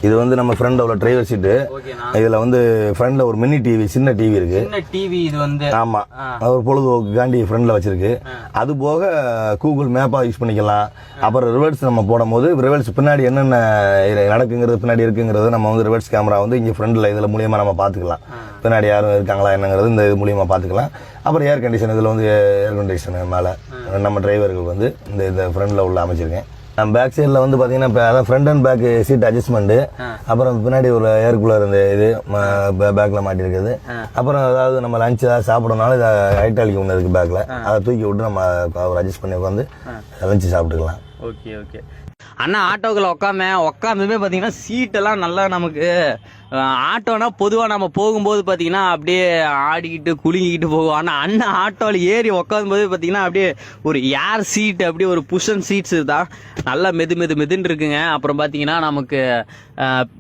இது வந்து நம்ம ஃப்ரண்ட் உள்ள டிரைவர் சீட்டு. இதுல வந்து ஃப்ரண்ட்ல ஒரு மினி டிவி, சின்ன டிவி இருக்கு. சின்ன டிவி இது வந்து ஆமா, ஒரு பொழுதுபோக்குக்காண்டி ஃப்ரண்ட்ல வச்சிருக்கு. அது போக கூகுள் மேப்பா யூஸ் பண்ணிக்கலாம். அப்புறம் ரிவர்ஸ் நம்ம போடும் போது ரிவர்ஸ் பின்னாடி என்னென்ன நடக்குங்கிறது, பின்னாடி இருக்குங்கிறது நம்ம வந்து ரிவர்ஸ் கேமரா வந்து இங்க ஃப்ரண்ட்ல இதுல மூலியமா நம்ம பாத்துக்கலாம். பின்னாடி யாரும் இருக்காங்களா என்னங்கிறது இந்த இது மூலியமா பாத்துக்கலாம். அப்புறம் ஏர் கண்டிஷன், இதுல வந்து ஏர் கண்டிஷன் மேல நம்ம டிரைவருக்கு வந்து இந்த ஃப்ரண்ட்ல உள்ள அமைச்சிருக்கேன். பேக் சைடில் வந்து பார்த்தீங்கன்னா அதான் front and back seat adjustment. அப்புறம் பின்னாடி ஒரு ஏர் கூலர் இந்த இது பேக்ல மாட்டிருக்குது. அப்புறம் அதாவது நம்ம லஞ்ச் ஏதாவது சாப்பிடணும்னாலும் இதை ஹைட்டாலிக்கு ஒன்று இருக்கு பேக்ல, அதை தூக்கி விட்டு நம்ம ஒரு அட்ஜஸ்ட் பண்ணி உட்காந்து லஞ்சு சாப்பிட்டுக்கலாம். ஓகே ஓகே அண்ணா, ஆட்டோக்களை உட்காந்துமே பார்த்தீங்கன்னா சீட்டெல்லாம் நல்லா நமக்கு ஆட்டோனா பொதுவாக நம்ம போகும்போது பார்த்தீங்கன்னா அப்படியே ஆடிக்கிட்டு குலுங்கிக்கிட்டு போகும். ஆனால் அண்ணன் ஆட்டோவில் ஏறி உட்காரும்போது பார்த்தீங்கன்னா அப்படியே ஒரு ஏர் சீட், அப்படியே ஒரு புஷன் சீட்ஸ் தான் நல்லா மெதுன்னு இருக்குங்க. அப்புறம் பார்த்தீங்கன்னா நமக்கு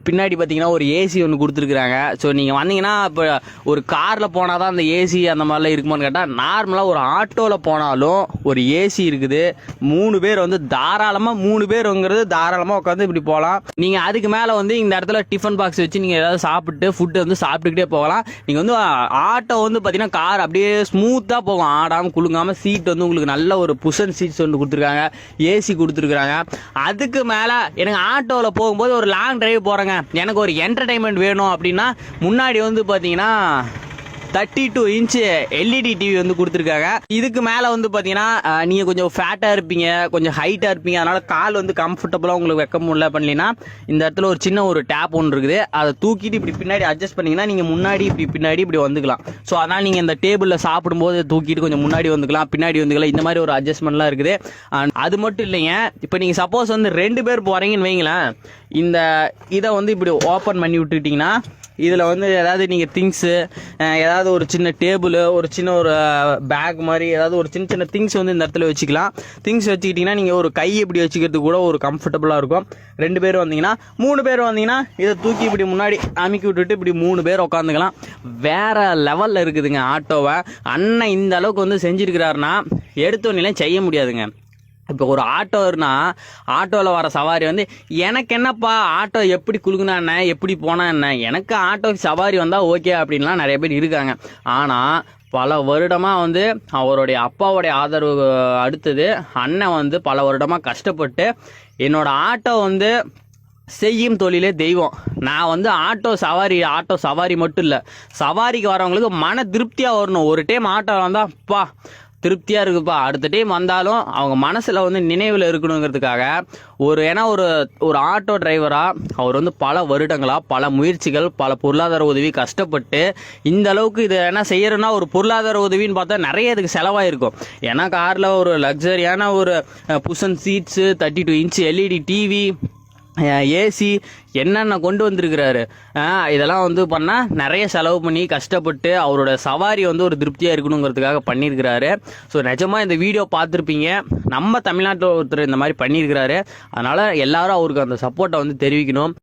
பின்னாடி பார்த்தீங்கன்னா ஒரு ஏசி ஒன்று கொடுத்துருக்குறாங்க. ஸோ நீங்கள் வந்தீங்கன்னா இப்போ ஒரு காரில் போனால் தான் அந்த ஏசி அந்த மாதிரிலாம் இருக்குமான்னு கேட்டால், நார்மலாக ஒரு ஆட்டோவில் போனாலும் ஒரு ஏசி இருக்குது. 3 பேர் வந்து தாராளமாக 3 பேருங்கிறது தாராளமாக உட்காந்து இப்படி போகலாம். நீங்கள் அதுக்கு மேலே வந்து இந்த இடத்துல டிஃபன் பாக்ஸ் வச்சு நீங்கள் ஏதாவது சாப்பிட்டு ஃபுட்டு வந்து சாப்பிட்டுக்கிட்டே போகலாம். நீங்கள் வந்து ஆட்டோ வந்து பார்த்தீங்கன்னா கார் அப்படியே ஸ்மூத்தாக போகும், ஆடாமல் குலுங்காமல். சீட் வந்து உங்களுக்கு நல்ல ஒரு புஷன் சீட்ஸ் ஒன்று கொடுத்துருக்காங்க, ஏசி கொடுத்துருக்குறாங்க. அதுக்கு மேலே எனக்கு ஆட்டோவில் போகும்போது ஒரு லாங் டிரைவ் போகிறேங்க, எனக்கு ஒரு என்டர்டைன்மெண்ட் வேணும் அப்படின்னா முன்னாடி வந்து பார்த்தீங்கன்னா 32 இன்ச்சு எல்இடி டிவி வந்து கொடுத்துருக்காங்க. இதுக்கு மேலே வந்து பார்த்தீங்கன்னா நீங்கள் கொஞ்சம் ஃபேட்டாக இருப்பீங்க, கொஞ்சம் ஹைட்டாக இருப்பீங்க, அதனால் கால் வந்து கம்ஃபர்டபுளாக உங்களுக்கு வைக்க முடியல பண்ணலனா இந்த இடத்துல ஒரு சின்ன ஒரு டேப் ஒன்று இருக்குது. அதை தூக்கிட்டு இப்படி பின்னாடி அட்ஜஸ்ட் பண்ணிங்கன்னா நீங்கள் முன்னாடி இப்படி பின்னாடி இப்படி வந்துக்கலாம். ஸோ அதனால் நீங்கள் இந்த டேபிளில் சாப்பிடும்போது தூக்கிட்டு கொஞ்சம் முன்னாடி வந்துக்கலாம், பின்னாடி வந்துக்கலாம். இந்த மாதிரி ஒரு அட்ஜஸ்ட்மெண்ட்லாம் இருக்குது. அது மட்டும் இல்லைங்க, இப்போ நீங்கள் சப்போஸ் வந்து 2 பேர் போகிறீங்கன்னு வைங்களேன், இந்த இதை வந்து இப்படி ஓப்பன் பண்ணி விட்டுக்கிட்டிங்கன்னா இதில் வந்து ஏதாவது நீங்கள் திங்ஸு, ஏதாவது ஒரு சின்ன டேபிள், ஒரு சின்ன ஒரு பேக் மாதிரி ஏதாவது ஒரு சின்ன திங்ஸ் வந்து இந்த இடத்துல வச்சுக்கலாம். திங்ஸ் வச்சுக்கிட்டிங்கன்னா நீங்கள் ஒரு கை இப்படி வச்சுக்கிறதுக்கு கூட ஒரு கம்ஃபர்டபுளாக இருக்கும். 2 பேர் வந்தீங்கன்னா, 3 பேர் வந்தீங்கன்னா இதை தூக்கி இப்படி முன்னாடி அமுக்கி விட்டுட்டு இப்படி 3 பேர் உட்காந்துக்கலாம். வேற லெவலில் இருக்குதுங்க ஆட்டோவை. அண்ணன் இந்த அளவுக்கு வந்து செஞ்சுருக்கிறாருன்னா எடுத்தோன்னே செய்ய முடியாதுங்க. இப்போ ஒரு ஆட்டோன்னா ஆட்டோவில் வர சவாரி வந்து எனக்கு என்னப்பா ஆட்டோ எப்படி குலுக்குனா என்ன, எப்படி போனால் என்ன, எனக்கு ஆட்டோ சவாரி வந்தால் ஓகே அப்படின்லாம் நிறைய பேர் இருக்காங்க. ஆனால் பல வருடமாக வந்து அவருடைய அப்பாவுடைய ஆதரவு அடுத்தது அண்ணன் வந்து பல வருடமாக கஷ்டப்பட்டு என்னோட ஆட்டோ வந்து செய்யும் தொழிலே தெய்வம். நான் வந்து ஆட்டோ சவாரி மட்டும் இல்லை, சவாரிக்கு வரவங்களுக்கு மன திருப்தியாக வரணும். ஒரு டைம் ஆட்டோ வந்தால் அப்பா திருப்தியாக இருக்குப்பா, அடுத்த டைம் வந்தாலும் அவங்க மனசில் வந்து நினைவில் இருக்கணுங்கிறதுக்காக ஏன்னா ஒரு ஆட்டோ டிரைவராக அவர் வந்து பல வருடங்களாக பல முயற்சிகள், பல பொருளாதார உதவி கஷ்டப்பட்டு இந்த அளவுக்கு இதை என்ன செய்யறதுன்னா ஒரு பொருளாதார உதவின்னு பார்த்தா நிறைய இதுக்கு செலவாயிருக்கும். ஏன்னா காரில் ஒரு லக்ஸரியான ஒரு புஷன் seats, 32 inch LED TV, AC என்னென்ன கொண்டு வந்திருக்கிறாரு. இதெல்லாம் வந்து பண்ணால் நிறைய செலவு பண்ணி கஷ்டப்பட்டு அவரோட சவாரி வந்து ஒரு திருப்தியாக இருக்கணுங்கிறதுக்காக பண்ணியிருக்கிறாரு. ஸோ நிஜமாக இந்த வீடியோ பார்த்துருப்பீங்க, நம்ம தமிழ்நாட்டில் ஒருத்தர் இந்த மாதிரி பண்ணியிருக்கிறாரு. அதனால் எல்லாரும் அவருக்கு அந்த சப்போர்ட்டை வந்து தெரிவிக்கணும்.